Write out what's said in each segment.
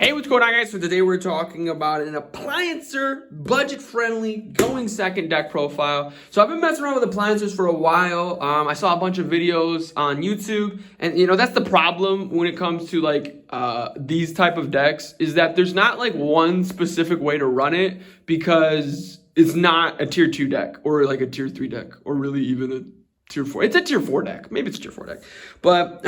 Hey, what's going on, guys? So today we're talking about an Appliancer, budget-friendly, going second deck profile. So I've been messing around with Appliancers for a while. I saw a bunch of videos on YouTube, and that's the problem when it comes to these type of decks, is that there's not like one specific way to run it, because it's not a tier 2 deck or like a tier 3 deck or really even a tier 4. It's a tier 4 deck. Maybe it's a tier 4 deck. But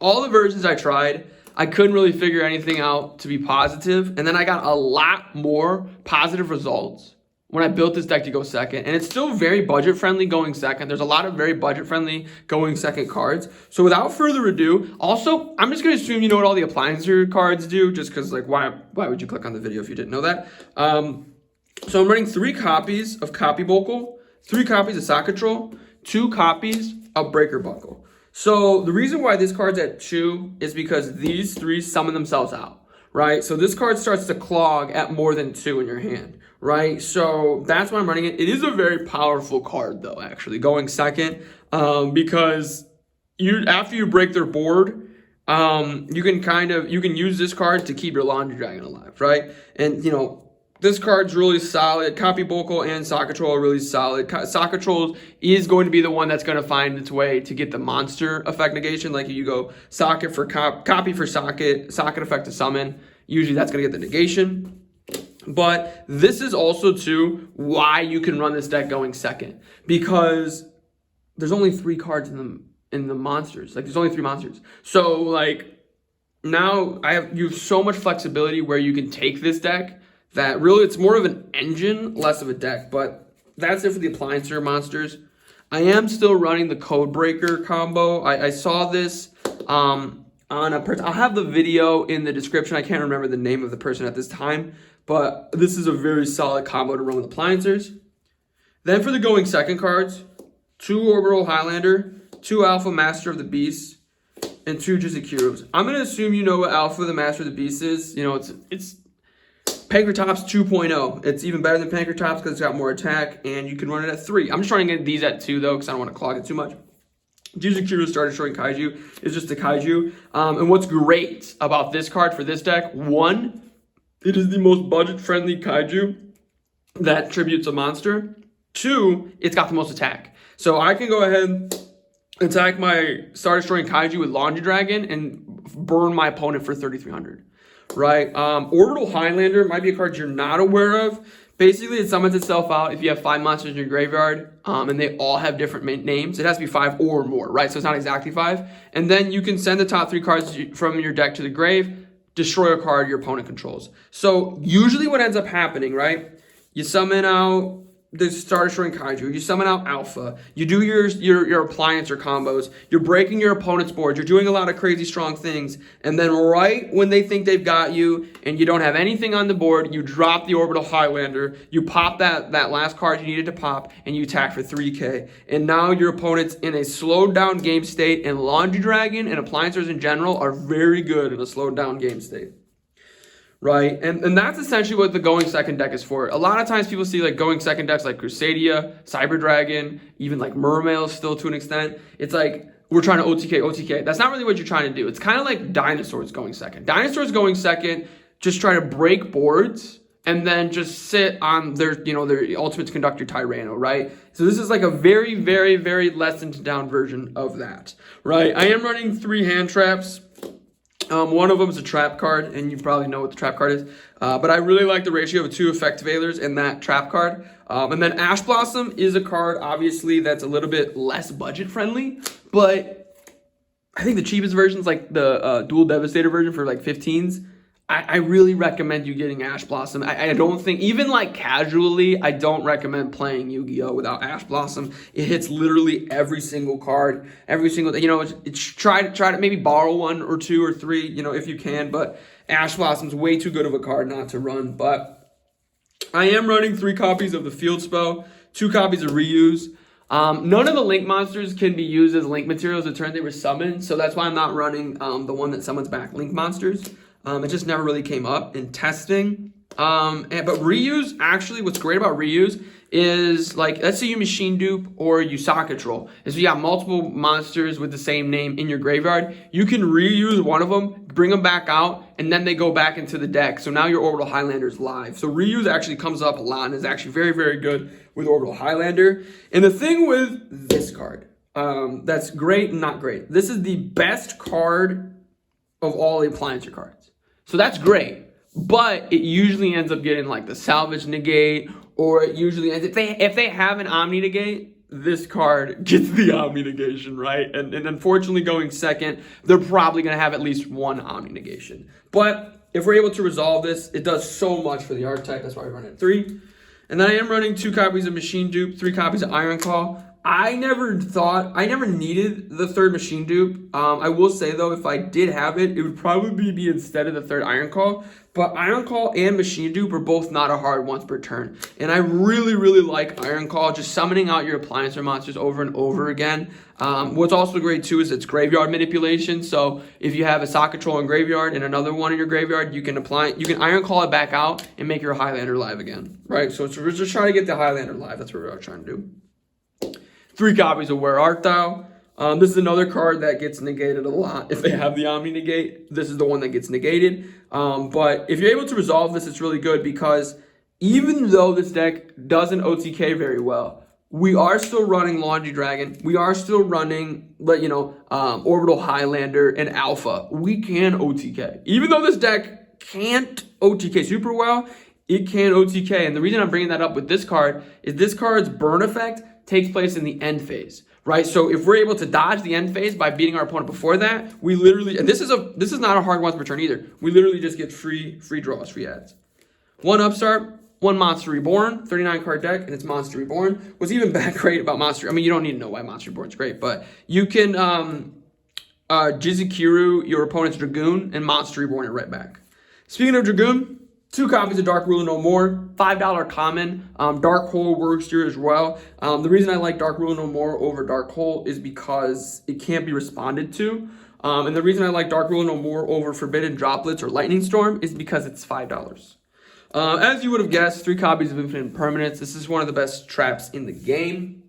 all the versions I tried, I couldn't really figure anything out to be positive. And then I got a lot more positive results when I built this deck to go second. And it's still very budget friendly going second. There's a lot of very budget friendly going second cards. So without further ado, also, I'm just going to assume you know what all the Appliancer cards do, just because why would you click on the video if you didn't know that? So I'm running 3 copies of Copy Buckle, 3 copies of Socket 2 copies of Breaker Buckle. So the reason why this card's at 2 is because these 3 summon themselves out, right? So this card starts to clog at more than 2 in your hand, right? So that's why I'm running it. It is a very powerful card though, actually, going second, because after you break their board, you can use this card to keep your Laundry Dragon alive, right? And this card's really solid. Copy Buckle and Socket are really solid. Socket is going to be the one that's going to find its way to get the monster effect negation. Like if you go Socket for copy for Socket effect to summon, usually that's going to get the negation. But this is also too why you can run this deck going second, because there's only 3 cards in the monsters. Like there's only 3 monsters. So now you have so much flexibility where you can take this deck that really it's more of an engine, less of a deck. But that's it for the Appliancer monsters. I am still running the Code Breaker combo. I saw this on a person. I'll have the video in the description. I can't remember the name of the person at this time, but this is a very solid combo to run with Appliancers. Then for the going second cards, 2 Orbital Highlander, 2 Alpha Master of the Beast, and 2 Jizukiros. I'm gonna assume you know what Alpha the Master of the Beast is. It's Pankratops 2.0. It's even better than Pankratops because it's got more attack, and you can run it at 3. I'm just trying to get these at 2 though, because I don't want to clog it too much. Jizukiro Star Destroying Kaiju is just a Kaiju. And what's great about this card for this deck, 1, it is the most budget-friendly Kaiju that tributes a monster. 2, it's got the most attack. So I can go ahead and attack my Star Destroying Kaiju with Laundry Dragon and burn my opponent for 3,300. Right, Orbital Highlander might be a card you're not aware of. Basically, it summons itself out if you have 5 monsters in your graveyard, and they all have different names. It has to be 5 or more, right? So it's not exactly 5. And then you can send the top 3 cards from your deck to the grave, destroy a card your opponent controls. So usually what ends up happening, right? You summon out the Star Destroying Kaiju, you summon out Alpha, you do your Appliancer combos, you're breaking your opponent's board, you're doing a lot of crazy strong things, and then right when they think they've got you and you don't have anything on the board, you drop the Orbital Highlander, you pop that last card you needed to pop, and you attack for 3k. And now your opponent's in a slowed down game state, and Laundry Dragon and Appliancers in general are very good in a slowed down game state. Right, and that's essentially what the going second deck is for. A lot of times people see going second decks like Crusadia, Cyber Dragon, even Mermail still to an extent. It's like we're trying to OTK. That's not really what you're trying to do. It's kind of like Dinosaurs going second. Dinosaurs going second just try to break boards and then just sit on their Ultimate Conductor Tyranno, right? So this is like a very, very, very lessened down version of that, right? I am running 3 hand traps. One of them is a trap card, and you probably know what the trap card is. But I really like the ratio of 2 effect veilers in that trap card. And then Ash Blossom is a card, obviously, that's a little bit less budget friendly. But I think the cheapest version is like the Dual Devastator version for 15s. I really recommend you getting Ash Blossom. I don't think, even casually, I don't recommend playing Yu-Gi-Oh! Without Ash Blossom. It hits literally every single card, every single, it's try to maybe borrow 1 or 2 or 3, if you can, but Ash Blossom's way too good of a card not to run. But I am running 3 copies of the Field Spell, 2 copies of Reuse. None of the Link monsters can be used as Link materials the turn they were summoned, so that's why I'm not running the one that summons back Link monsters. It just never really came up in testing. But reuse, actually, what's great about reuse is, like, let's say you machine dupe or you socket troll. Is you got multiple monsters with the same name in your graveyard, you can reuse one of them, bring them back out, and then they go back into the deck. So now your Orbital Highlander is live. So reuse actually comes up a lot and is actually very, very good with Orbital Highlander. And the thing with this card, that's great and not great. This is the best card of all the Appliancer cards. So that's great. But it usually ends up getting like the salvage negate, or it usually ends, if they have an omni negate, this card gets the omni negation, right? And unfortunately going second, they're probably gonna have at least one omni negation. But if we're able to resolve this, it does so much for the archetype. That's why I run it at 3. And then I am running 2 copies of Machine Dupe, 3 copies of Iron Claw. I never needed the 3rd Machine Dupe. I will say though, if I did have it, it would probably be instead of the 3rd Iron Claw. But Iron Claw and Machine Dupe are both not a hard once per turn. And I really, really like Iron Claw, just summoning out your Appliancer monsters over and over again. What's also great too is it's graveyard manipulation. So if you have a socket troll in graveyard and another one in your graveyard, you can Iron Claw it back out and make your Highlander live again, right? So we're just trying to get the Highlander live. That's what we're trying to do. 3 copies of Where Art Thou. This is another card that gets negated a lot. If they have the Omni negate, this is the one that gets negated. But if you're able to resolve this, it's really good because even though this deck doesn't OTK very well, we are still running Laundry Dragon. We are still running, Orbital Highlander and Alpha. We can OTK. Even though this deck can't OTK super well, it can OTK. And the reason I'm bringing that up with this card is this card's burn effect takes place in the end phase, right? So if we're able to dodge the end phase by beating our opponent before that, we literally, and this is not a hard once per turn either. We literally just get free draws, free adds. 1 Upstart, 1 Monster Reborn, 39 card deck, and it's Monster Reborn. What's even great about Monster, I mean, you don't need to know why Monster Reborn is great, but you can Jizukiru your opponent's Dragoon and Monster Reborn it right back. Speaking of Dragoon, 2 copies of Dark Ruler No More, $5 common. Dark Hole works here as well. The reason I like Dark Ruler No More over Dark Hole is because it can't be responded to. And the reason I like Dark Ruler No More over Forbidden Droplets or Lightning Storm is because it's $5. As you would have guessed, 3 copies of Infinite Permanence. This is one of the best traps in the game.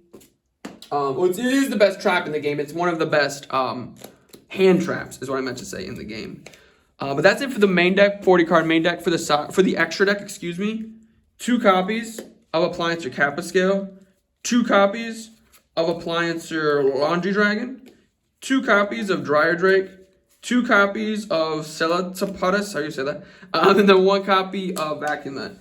It is the best trap in the game. It's one of the best hand traps, is what I meant to say, in the game. But that's it for the main deck, 40 card main deck. For the extra deck, 2 copies of Appliancer Kappa Scale, 2 copies of Appliancer Laundry Dragon, 2 copies of Dryer Drake, 2 copies of Celatapotus, how do you say that? And then 1 copy of Vacuum Net.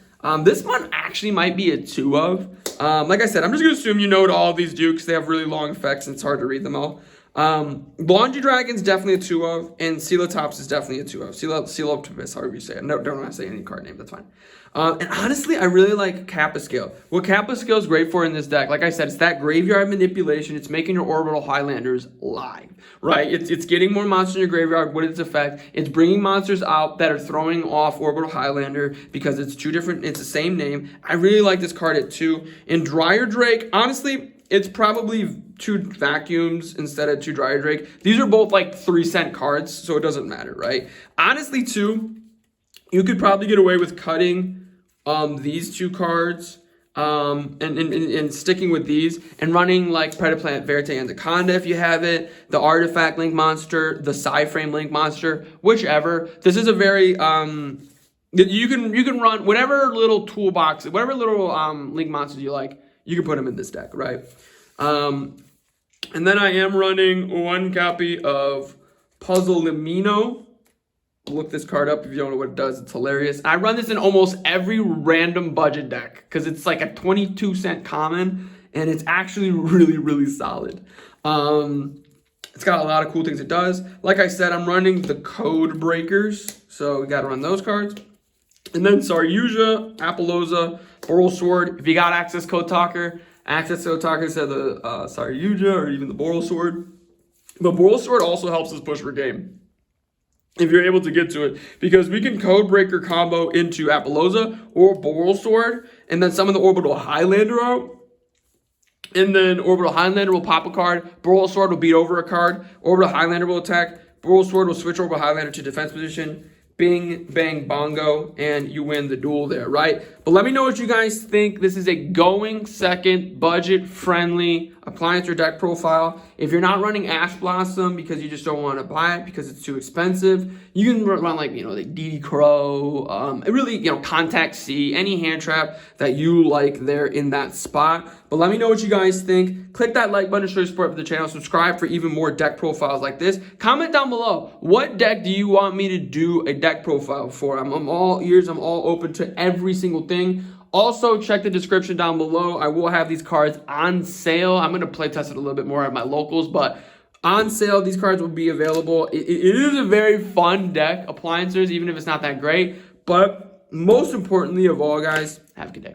This one actually might be a 2 of. Like I said, I'm just going to assume you know what all of these do because they have really long effects and it's hard to read them all. Laundry Dragon's definitely a 2 of, and Celatops is definitely a 2 of. Celotopus, however you say it. No, don't want to say any card name, that's fine. And honestly, I really like Kappa Scale. What Kappa Scale is great for in this deck, like I said, it's that graveyard manipulation. It's making your Orbital Highlanders live, right? It's getting more monsters in your graveyard with its effect. It's bringing monsters out that are throwing off Orbital Highlander because it's the same name. I really like this card at 2. And Dryer Drake, honestly, it's probably 2 vacuums instead of 2 Dryer Drake. These are both like 3-cent cards, so it doesn't matter, right? Honestly, too, you could probably get away with cutting these 2 cards and sticking with these and running like Predaplant Verte Anaconda if you have it, the Artifact Link Monster, the Psy-Frame Link Monster, whichever. This is a very you can run whatever little toolbox, whatever little link monsters you like. You can put them in this deck, right? And then I am running 1 copy of Puzzle Limino. Look this card up if you don't know what it does. It's hilarious. I run this in almost every random budget deck because it's like a 22-cent common, and it's actually really, really solid. It's got a lot of cool things it does. Like I said, I'm running the Code Breakers, so we got to run those cards. And then Saryuja, Appaloosa, Boral Sword. If you got Access Code Talker to the Saryuja or even the Boral Sword. But Boral Sword also helps us push for game if you're able to get to it, because we can Code Breaker combo into Appaloosa or Boral Sword and then summon the Orbital Highlander out. And then Orbital Highlander will pop a card. Boral Sword will beat over a card. Orbital Highlander will attack. Boral Sword will switch Orbital Highlander to defense position. bing, bang, bongo, and you win the duel there, right? But let me know what you guys think. This is a going second, budget-friendly Appliancer deck profile. If you're not running Ash Blossom because you just don't want to buy it because it's too expensive, you can run like, the DD Crow, really, Contact C, any hand trap that you like there in that spot. But let me know what you guys think. Click that like button to show your support for the channel. Subscribe for even more deck profiles like this. Comment down below, what deck do you want me to do a deck profile for? I'm all ears. I'm all open to every single thing. Also, check the description down below. I will have these cards on sale. I'm going to play test it a little bit more at my locals, but on sale, these cards will be available. It is a very fun deck, Appliancers, even if it's not that great. But most importantly of all, guys, have a good day.